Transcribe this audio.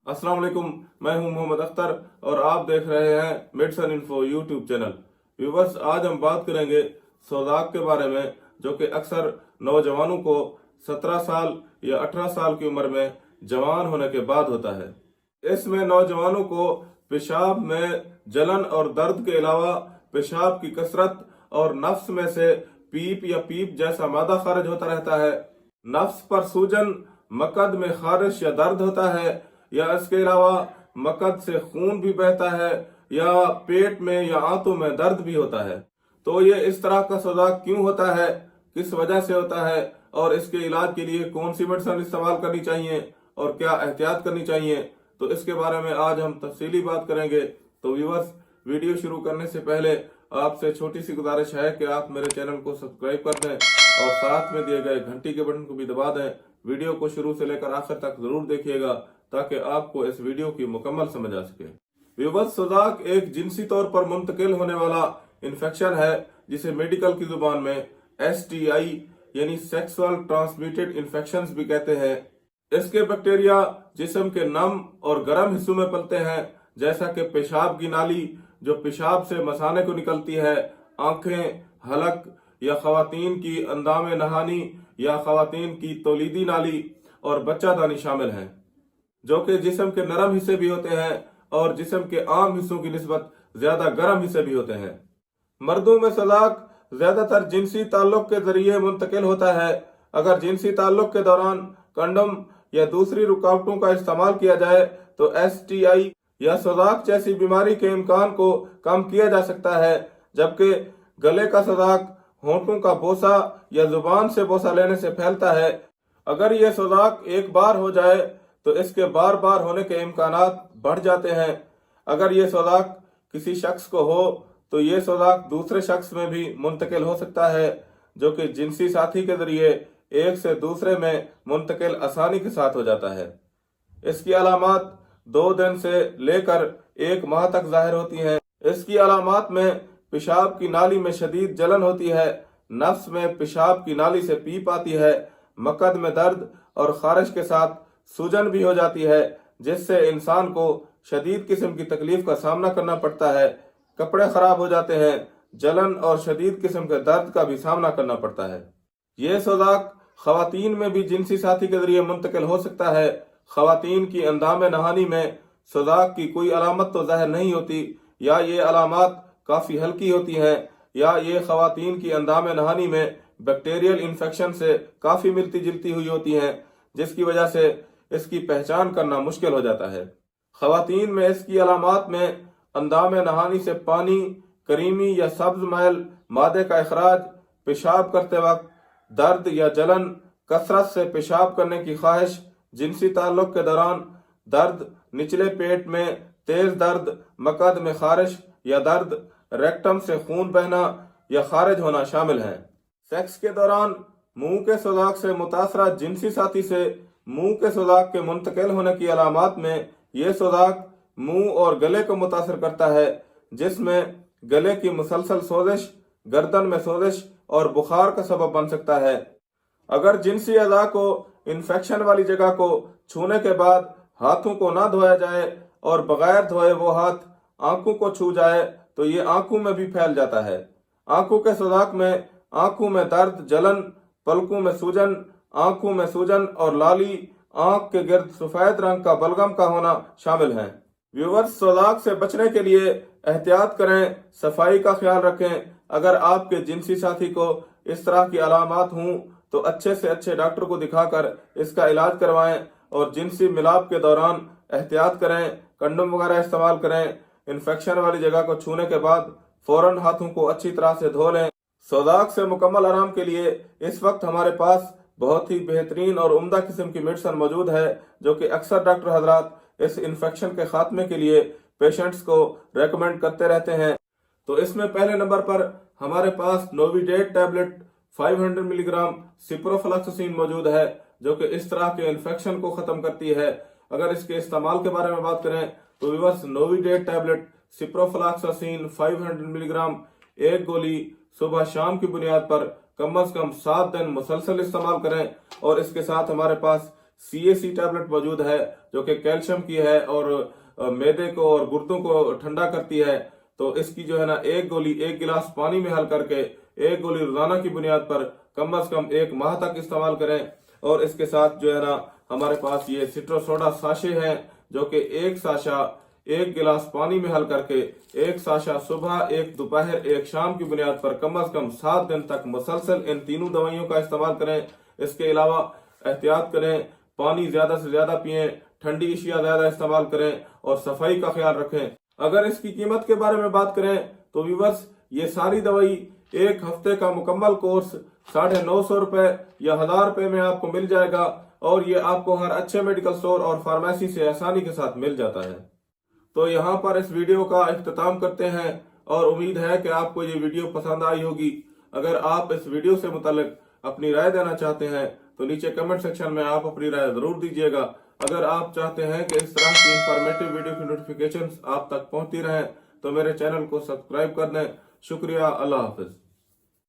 अस्सलाम वालेकुम। मैं हूं मोहम्मद अख्तर और आप देख रहे हैं medicine info YouTube channel. Viewers, आज हम बात करेंगे सोजाक के बारे में, जो कि अक्सर नौजवानों को 17 साल या 18 साल की उम्र में जवान होने के बाद होता है। इसमें नौजवानों को पेशाब में जलन और दर्द के अलावा पेशाब की कसरत और नफ्स में से पीप या पीप जैसा मादा खारिज होता रहता है। नफ्स पर सूजन, मकद में खारिश या दर्द होता है, या इसके अलावा मकद से खून भी बहता है, या पेट में या आंतों में दर्द भी होता है। तो ये इस तरह का सोजाक क्यों होता है, किस वजह से होता है, और इसके इलाज के लिए कौन सी मेडिसिन इस्तेमाल करनी चाहिए और क्या एहतियात करनी चाहिए, तो इसके बारे में आज हम तफसीली बात करेंगे। तो व्यूअर्स, वीडियो शुरू करने से पहले आपसे छोटी सी गुजारिश है कि आप मेरे चैनल को सब्सक्राइब कर दें और साथ में दिए गए घंटी के बटन को भी दबा दें। वीडियो को शुरू से लेकर आखिर तक जरूर देखिएगा ताकि आपको इस वीडियो की मुकम्मल समझ आ सके। व्यूअर्स, सोजाक एक जिनसी तौर पर मुंतकिल होने वाला इन्फेक्शन है जिसे मेडिकल की जुबान में STI यानी सेक्सुअल ट्रांसमिटेड इन्फेक्शंस भी कहते हैं। इसके बैक्टीरिया जिस्म के नम और गर्म हिस्सों में पलते हैं, जैसा कि पेशाब की नाली जो पेशाब से मसाने को निकलती है, आंखें, हलक या खवातीन की अंदाम नहानी या खवातीन की तौलीदी नाली और बच्चादानी शामिल हैं, जो कि जिस्म के नरम हिस्से भी होते हैं और जिस्म के आम हिस्सों की निस्बत ज्यादा गर्म हिस्से भी होते हैं। मर्दों में सोजाक ज्यादातर जिनसी ताल्लुक के जरिए मुंतकिल होता है। अगर जिनसी ताल्लुक के दौरान कंडोम या दूसरी रुकावटों का इस्तेमाल किया जाए तो STI या सोजाक जैसी बीमारी के इम्कान को कम किया जा सकता है, जबकि गले का सोजाक होंठों का बोसा या जुबान से बोसा लेने से फैलता है। अगर ये सोजाक एक बार हो जाए तो इसके बार बार होने के इम्कानात बढ़ जाते हैं। अगर ये सोजाक किसी शख्स को हो तो ये सोजाक दूसरे शख्स में भी मुंतकिल हो सकता है, जो कि जिनसी साथी के जरिए एक से दूसरे में मुंतकिल आसानी के साथ हो जाता है। इसकी अलामात 2 दिन से लेकर 1 माह तक जाहिर होती हैं। इसकी अलामात में पेशाब की नाली में शदीद जलन होती है, नफ्स में पेशाब की नाली से पीप आती है, मकद में दर्द और खारिश के साथ सूजन भी हो जाती है, जिससे इंसान को शदीद किस्म की तकलीफ का सामना करना पड़ता है। कपड़े खराब हो जाते हैं, जलन और शदीद किस्म के दर्द का भी सामना करना पड़ता है। ये सोजाक खवातीन में भी जिनसी साथी के जरिए मुंतकिल हो सकता है। खवातीन की अंदाम नहानी में सोजाक की कोई अलामत तो जाहिर नहीं होती, या ये अलामत काफी हल्की होती हैं, या ये खवातीन की अंदाम नहानी में बैक्टीरियल इन्फेक्शन से काफी मिलती जुलती हुई होती हैं, जिसकी वजह से इसकी पहचान करना मुश्किल हो जाता है। खवातीन में इसकी अलामत में अंदाम नहानी से पानी, करीमी या सब्ज मैल मादे का अखराज, पेशाब करते वक्त दर्द या जलन, कसरत से पेशाब करने की ख्वाहिश, जिनसी ताल्लुक के दौरान दर्द, निचले पेट में तेज दर्द, मकद में खारिश या दर्द, रेक्टम से खून बहना या खारिज होना शामिल हैं। सेक्स के दौरान मुंह के सोजाक से मुतासरा जिनसी साथी से मुंह के सोजाक के मुंतकिल होने की अलामत में ये सोजाक मुंह और गले को मुतासर करता है, जिसमें गले की मुसलसल सोजिश, गर्दन में सोजिश और बुखार का सबब बन सकता है। अगर जिनसी अज़ा को इन्फेक्शन वाली जगह को छूने के बाद हाथों को ना धोया जाए और बगैर धोए वो हाथ आंखों को छू जाए तो ये आंखों में भी फैल जाता है। आंखों के सोजाक में आंखों में दर्द, जलन, पलकों में सूजन, आंखों में सूजन और लाली, आंख के गिर्द सफेद रंग का बलगम का होना शामिल है। व्यूअर्स, सोजाक से बचने के लिए एहतियात करें, सफाई का ख्याल रखें। अगर आपके जिनसी साथी को इस तरह की अलामत हों तो अच्छे से अच्छे डॉक्टर को दिखाकर इसका इलाज करवाएं और जिनसी मिलाप के दौरान एहतियात करें, कंडोम वगैरह इस्तेमाल करें। इन्फेक्शन वाली जगह को छूने के बाद फौरन हाथों को अच्छी तरह से धो लें। सोजाक से मुकम्मल आराम के लिए इस वक्त हमारे पास बहुत ही बेहतरीन और उम्दा किस्म की मेडिसिन मौजूद है, जो कि अक्सर डॉक्टर हजरात इस इन्फेक्शन के खात्मे के लिए पेशेंट्स को रेकमेंड करते रहते हैं। तो इसमें पहले नंबर पर हमारे पास नोविडेट टैबलेट 500 मिलीग्राम सिप्रोफ्लॉक्सासिन मौजूद है, जो कि इस तरह के इन्फेक्शन को खत्म करती है। अगर इसके इस्तेमाल के बारे में बात करें तो viewers, Novidat tablet ciprofloxacin 500 milligram 1 गोली सुबह शाम की बुनियाद पर कम से कम 7 दिन मुसलसल इस्तेमाल करें। और इसके साथ हमारे पास CAC टैबलेट मौजूद है जो कि कैल्शियम की है और मैदे को और गुर्दों को ठंडा करती है। तो इसकी जो है ना एक गोली 1 गिलास पानी में हल करके एक गोली रोजाना की बुनियाद पर कम से कम 1 माह तक इस्तेमाल करें। और इसके साथ जो है ना हमारे पास ये सिट्रोसोडा साशे हैं जो कि 1 साशा 1 गिलास पानी में हल करके 1 साशा सुबह, 1 दोपहर, 1 शाम की बुनियाद पर कम से कम 7 दिन तक मुसलसल इन तीनों दवाइयों का इस्तेमाल करें। इसके अलावा एहतियात करें, पानी ज्यादा से ज्यादा पिएं, ठंडी अशिया ज्यादा इस्तेमाल करें और सफाई का ख्याल रखें। अगर इसकी कीमत के बारे में बात करें तो व्यूअर्स ये सारी दवाई 1 हफ्ते का मुकम्मल कोर्स 950 रुपए या 1000 रुपए में आपको मिल जाएगा और ये आपको हर अच्छे मेडिकल स्टोर और फार्मेसी से आसानी के साथ मिल जाता है। तो यहाँ पर इस वीडियो का इख्तिताम करते हैं और उम्मीद है कि आपको ये वीडियो पसंद आई होगी। अगर आप इस वीडियो से मुतालिक अपनी राय देना चाहते हैं तो नीचे कमेंट सेक्शन में आप अपनी राय जरूर दीजिएगा। अगर आप चाहते हैं कि इस तरह की इंफॉर्मेटिव वीडियो की नोटिफिकेशंस आप तक पहुंचती रहें तो मेरे चैनल को सब्सक्राइब कर दें। शुक्रिया। अल्लाह हाफिज।